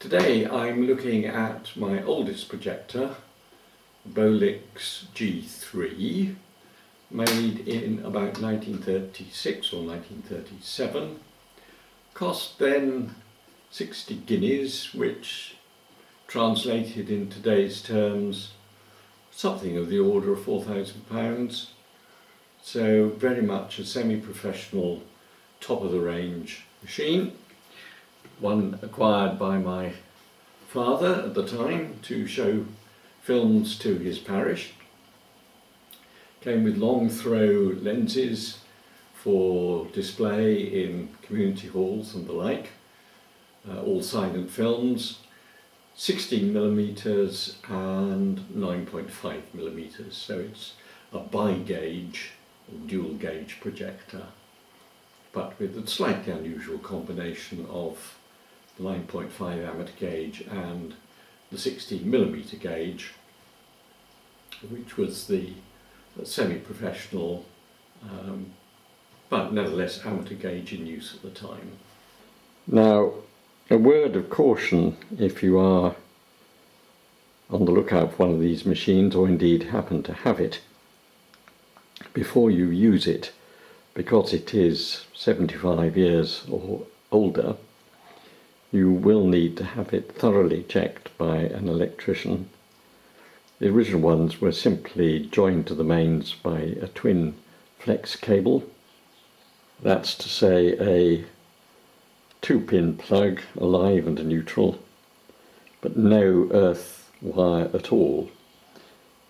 Today I'm looking at my oldest projector, Bolex G3, made in about 1936 or 1937. Cost then 60 guineas, which translated in today's terms something of the order of £4,000. So very much a semi-professional, top-of-the-range machine. One acquired by my father at the time to show films to his parish. Came with long throw lenses for display in community halls and the like, all silent films, 16mm and 9.5mm, so it's a bi-gauge or dual gauge projector, but with a slightly unusual combination of 9.5 amateur gauge and the 16mm gauge, which was the semi-professional but nevertheless amateur gauge in use at the time. Now, a word of caution if you are on the lookout for one of these machines, or indeed happen to have it, before you use it, because it is 75 years or older, you will need to have it thoroughly checked by an electrician. The original ones were simply joined to the mains by a twin flex cable. That's to say a 2-pin plug, a live and a neutral, but no earth wire at all.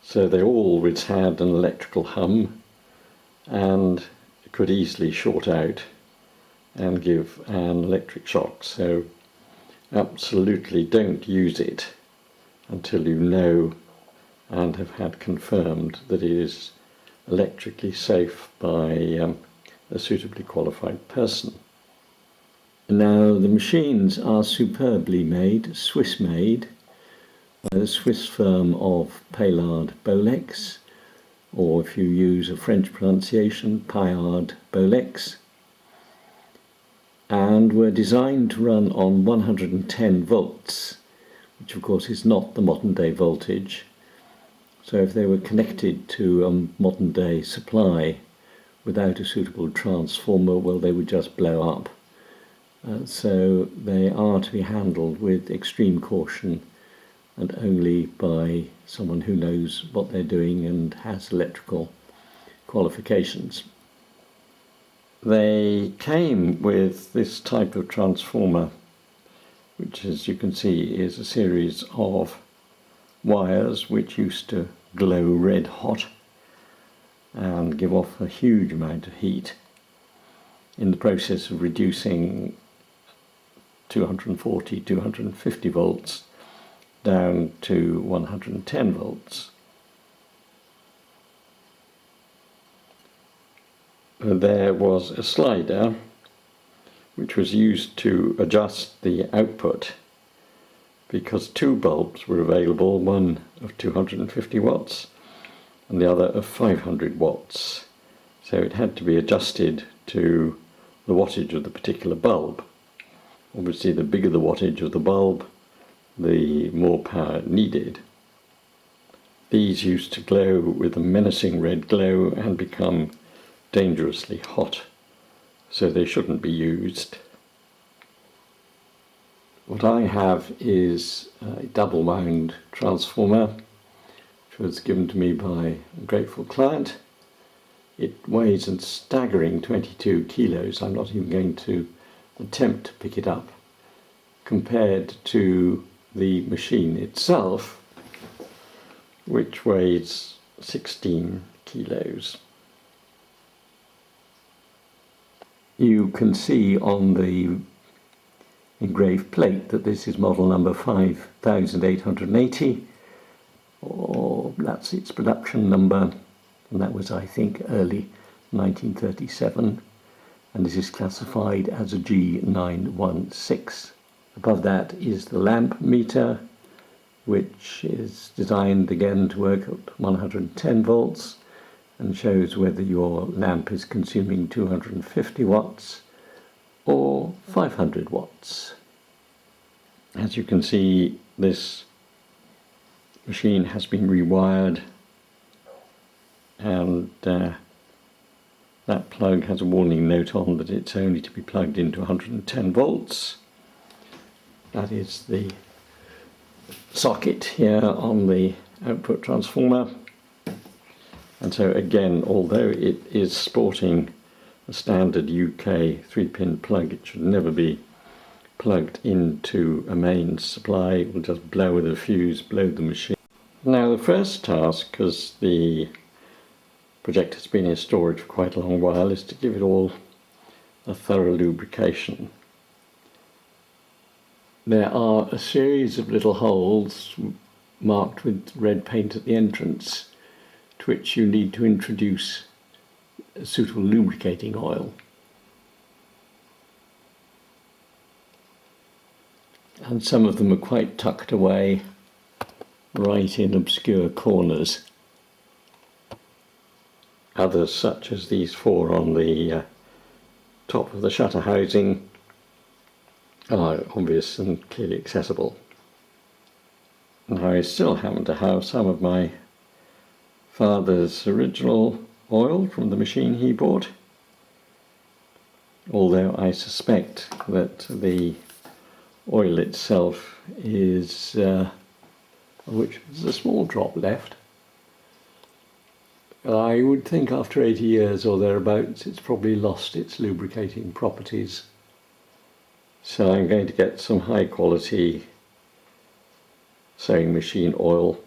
So they always had an electrical hum and could easily short out and give an electric shock. So absolutely don't use it until you know and have had confirmed that it is electrically safe by a suitably qualified person. Now, the machines are superbly made, Swiss made, by the Swiss firm of Paillard Bolex, or if you use a French pronunciation, Paillard Bolex, and were designed to run on 110 volts, which of course is not the modern day voltage. So if they were connected to a modern day supply without a suitable transformer, well, they would just blow up. So they are to be handled with extreme caution and only by someone who knows what they're doing and has electrical qualifications. They came with this type of transformer, which, as you can see, is a series of wires which used to glow red hot and give off a huge amount of heat in the process of reducing 240, 250 volts down to 110 volts. There was a slider which was used to adjust the output, because two bulbs were available, one of 250 watts and the other of 500 watts. So it had to be adjusted to the wattage of the particular bulb. Obviously, the bigger the wattage of the bulb, the more power needed. These used to glow with a menacing red glow and become dangerously hot, so they shouldn't be used. What I have is a double wound transformer, which was given to me by a grateful client. It weighs a staggering 22 kilos. I'm not even going to attempt to pick it up, compared to the machine itself, which weighs 16 kilos. You can see on the engraved plate that this is model number 5880, or that's its production number, and that was, I think, early 1937, and this is classified as a G916. Above that is the lamp meter, which is designed again to work at 110 volts and shows whether your lamp is consuming 250 watts or 500 watts. As you can see, this machine has been rewired, and that plug has a warning note on that it's only to be plugged into 110 volts. That is the socket here on the output transformer. And so again, although it is sporting a standard UK 3-pin plug, it should never be plugged into a mains supply. It will just blow the fuse, blow the machine. Now the first task, because the projector's been in storage for quite a long while, is to give it all a thorough lubrication. There are a series of little holes marked with red paint at the entrance, to which you need to introduce a suitable lubricating oil. And some of them are quite tucked away right in obscure corners. Others, such as these 4 on the top of the shutter housing, are obvious and clearly accessible. Now I still happen to have some of my father's original oil from the machine he bought, although I suspect that the oil itself is, which there's a small drop left. I would think after 80 years or thereabouts it's probably lost its lubricating properties. So I'm going to get some high quality sewing machine oil,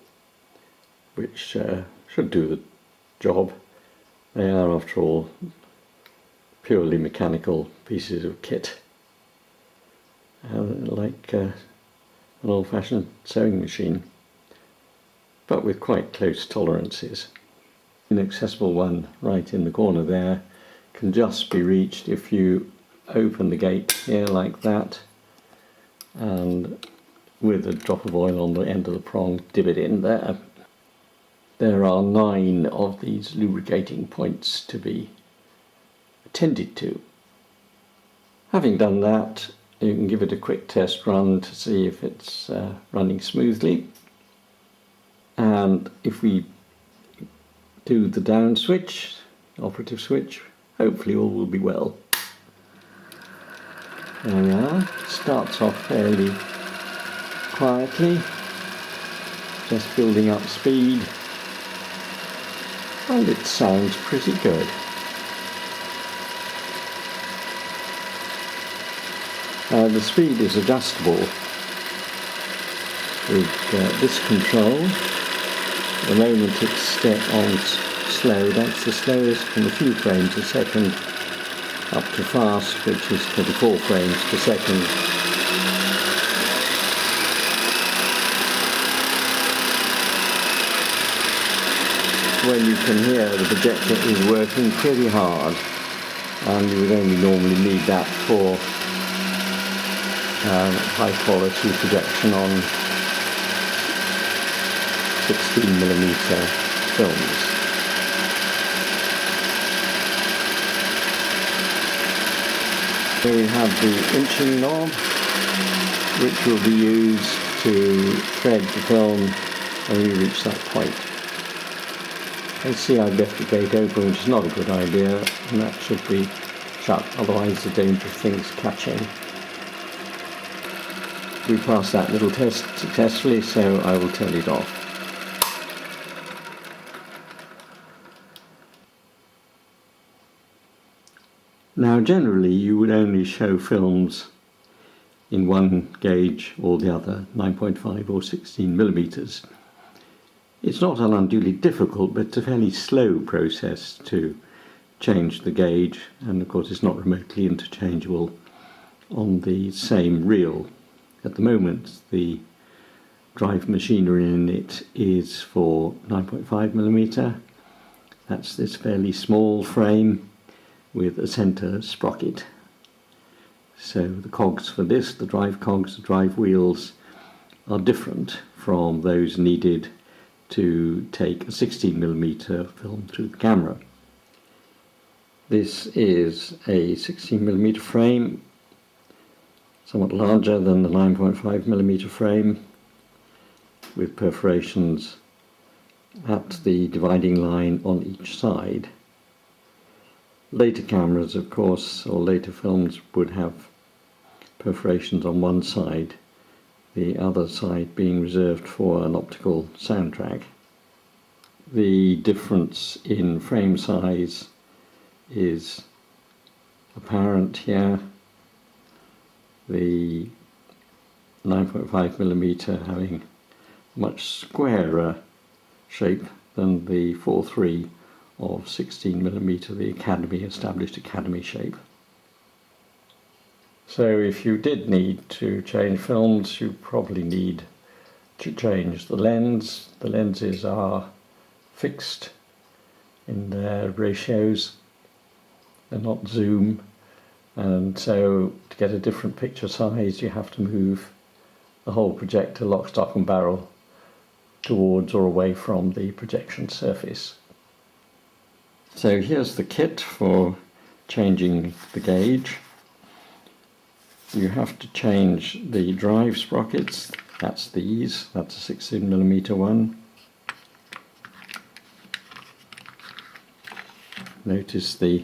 which should do the job. They are, after all, purely mechanical pieces of kit, like an old-fashioned sewing machine, but with quite close tolerances. An accessible one right in the corner there can just be reached if you open the gate here like that, and with a drop of oil on the end of the prong, dip it in there. There are 9 of these lubricating points to be attended to. Having done that, you can give it a quick test run to see if it's running smoothly. And if we do the down switch, operative switch, hopefully all will be well. There we are. Starts off fairly quietly, just building up speed, and it sounds pretty good. The speed is adjustable with this control. At the moment it's set on slow, that's the slowest from a few frames a second up to fast, which is 24 frames per second. When you can hear the projector is working pretty hard, and you would only normally need that for high quality projection on 16mm films. Here we have the inching knob, which will be used to thread the film when we reach that point. I see I've left the gate open, which is not a good idea, and that should be shut, otherwise the danger of things catching. We passed that little test successfully, so I will turn it off. Now generally you would only show films in one gauge or the other, 9.5 or 16mm. It's not unduly difficult, but it's a fairly slow process to change the gauge, and of course it's not remotely interchangeable on the same reel. At the moment the drive machinery in it is for 9.5mm. That's this fairly small frame with a centre sprocket. So the cogs for this, the drive cogs, the drive wheels, are different from those needed to take a 16mm film through the camera. This is a 16mm frame somewhat larger than the 9.5mm frame, with perforations at the dividing line on each side. Later cameras, of course, or later films would have perforations on one side, the other side being reserved for an optical soundtrack. The difference in frame size is apparent here. The 9.5mm having a much squarer shape than the 4.3 of 16mm, the established Academy shape. So if you did need to change films, you probably need to change the lens. The lenses are fixed in their ratios, they're not zoom, and so to get a different picture size you have to move the whole projector lock, stock and barrel towards or away from the projection surface. So here's the kit for changing the gauge. You have to change the drive sprockets, that's these, that's a 16mm one. Notice the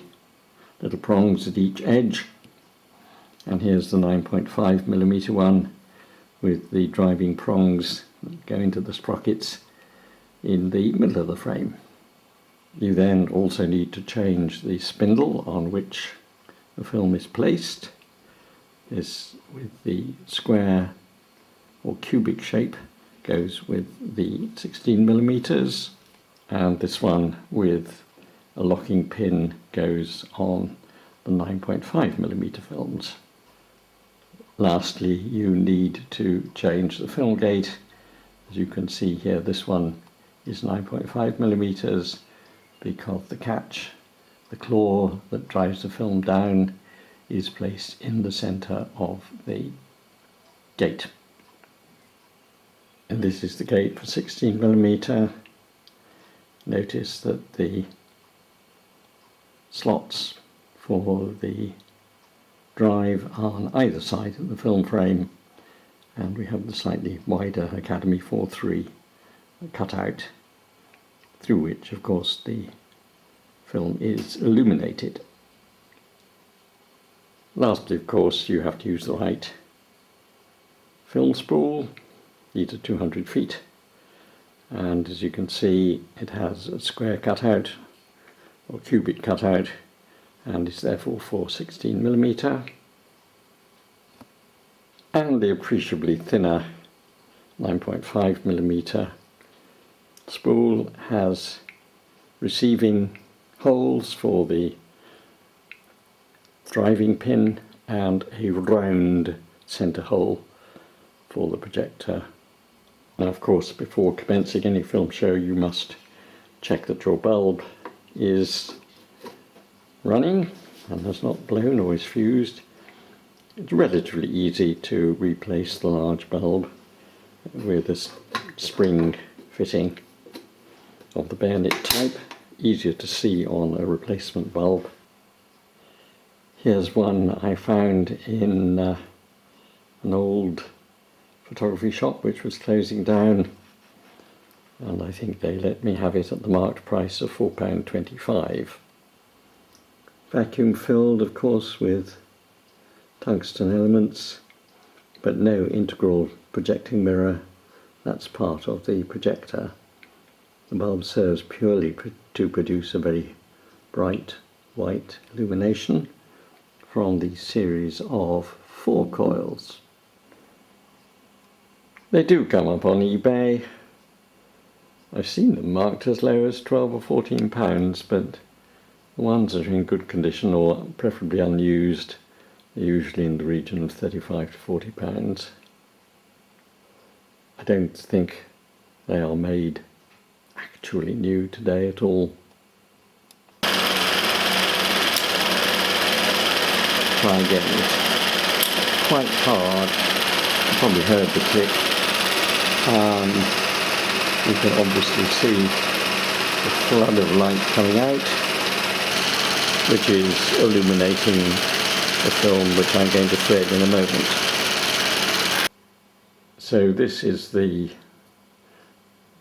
little prongs at each edge, and here's the 9.5mm one with the driving prongs that go into the sprockets in the middle of the frame. You then also need to change the spindle on which the film is placed. This with the square or cubic shape goes with the 16mm, and this one with a locking pin goes on the 9.5mm films. Lastly, you need to change the film gate. As you can see here, this one is 9.5mm because the catch, the claw that drives the film down, is placed in the center of the gate. And this is the gate for 16mm. Notice that the slots for the drive are on either side of the film frame, and we have the slightly wider Academy 4.3 cutout, through which of course the film is illuminated. Lastly, of course, you have to use the right film spool. These are 200 feet, and as you can see it has a square cutout or cubic cutout, and is therefore for 16mm, and the appreciably thinner 9.5mm spool has receiving holes for the driving pin and a round centre hole for the projector. Now, of course, before commencing any film show you must check that your bulb is running and has not blown or is fused. It's relatively easy to replace the large bulb with a spring fitting of the bayonet type, easier to see on a replacement bulb. Here's one I found in an old photography shop which was closing down, and I think they let me have it at the marked price of £4.25. Vacuum filled, of course, with tungsten elements, but no integral projecting mirror. That's part of the projector. The bulb serves purely to produce a very bright white illumination from the series of 4 coils. They do come up on eBay. I've seen them marked as low as £12 or £14, but the ones that are in good condition or preferably unused are usually in the region of £35 to £40. I don't think they are made actually new today at all. Try getting it quite hard. You probably heard the click. You can obviously see the flood of light coming out, which is illuminating the film which I'm going to thread in a moment. So this is the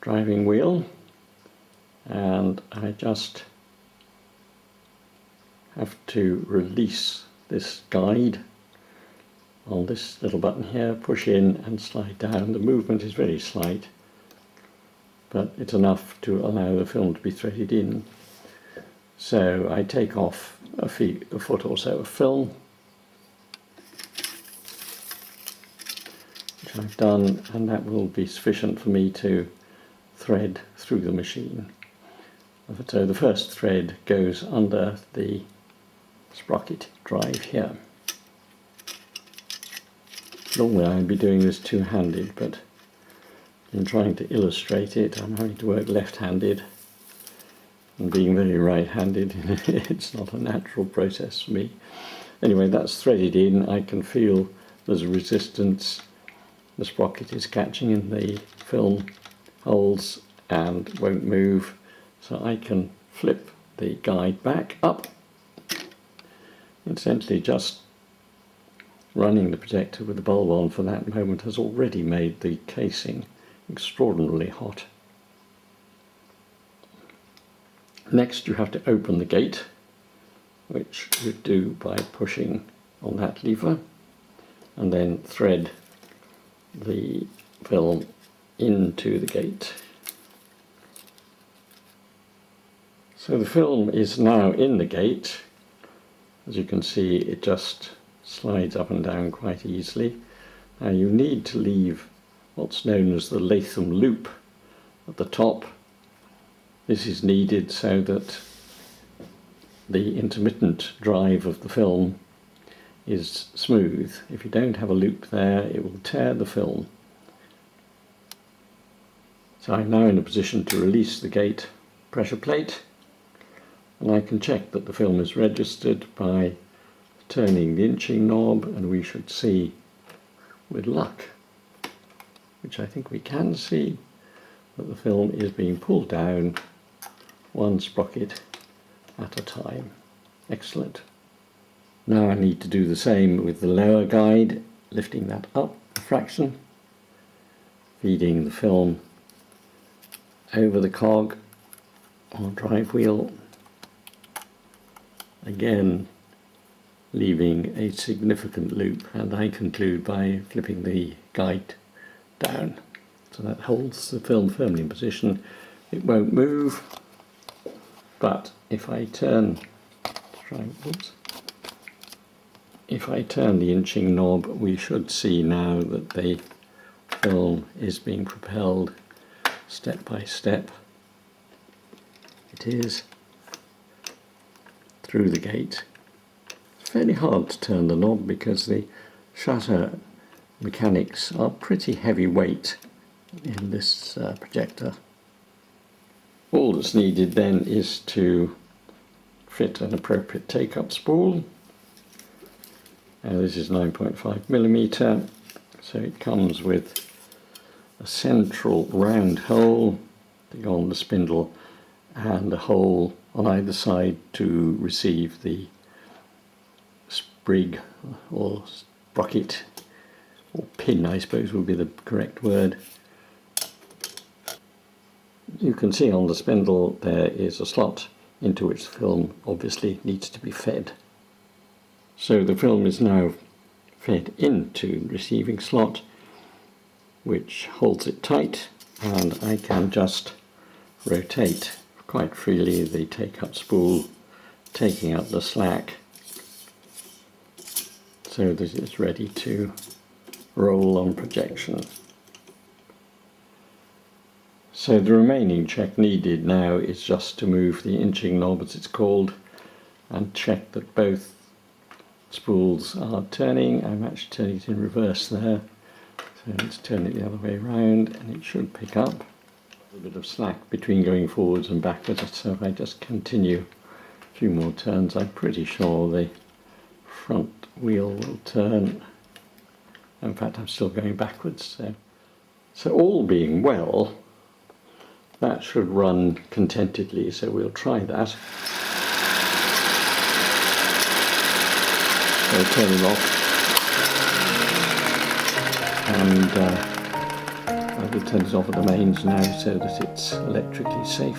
driving wheel, and I just have to release this guide on this little button here, push in and slide down. The movement is very slight, but it's enough to allow the film to be threaded in. So I take off a foot or so of film, which I've done, and that will be sufficient for me to thread through the machine. So the first thread goes under the sprocket drive here. Normally I'd be doing this two-handed, but in trying to illustrate it I'm having to work left-handed, and being very right-handed it's not a natural process for me. Anyway, that's threaded in. I can feel there's a resistance. The sprocket is catching in the film holes and won't move, so I can flip the guide back up. Incidentally, just running the projector with the bulb on for that moment has already made the casing extraordinarily hot. Next you have to open the gate, which you do by pushing on that lever, and then thread the film into the gate. So the film is now in the gate. As you can see, it just slides up and down quite easily. Now you need to leave what's known as the Latham loop at the top. This is needed so that the intermittent drive of the film is smooth. If you don't have a loop there, it will tear the film. So I'm now in a position to release the gate pressure plate, and I can check that the film is registered by turning the inching knob, and we should see, with luck, which I think we can see, that the film is being pulled down one sprocket at a time. Excellent. Now I need to do the same with the lower guide, lifting that up a fraction, feeding the film over the cog or drive wheel, again leaving a significant loop, and I conclude by flipping the guide down so that holds the film firmly in position. It won't move, but if I turn the inching knob, we should see now that the film is being propelled step by step. It is through the gate. It's fairly hard to turn the knob because the shutter mechanics are pretty heavyweight in this projector. All that's needed then is to fit an appropriate take-up spool. Now this is 9.5mm, so it comes with a central round hole on the spindle and a hole on either side to receive the sprig or sprocket, or pin I suppose would be the correct word. You can see on the spindle there is a slot into which the film obviously needs to be fed. So the film is now fed into the receiving slot, which holds it tight, and I can just rotate quite freely the take-up spool, taking up the slack so that it's ready to roll on projection. So the remaining check needed now is just to move the inching knob, as it's called, and check that both spools are turning. I'm actually turning it in reverse there, so let's turn it the other way around and it should pick up. A bit of slack between going forwards and backwards, so if I just continue a few more turns, I'm pretty sure the front wheel will turn. In fact, I'm still going backwards. So all being well, that should run contentedly, so we'll try that. So turn it off, and I will turn it off at the mains now so that it's electrically safe.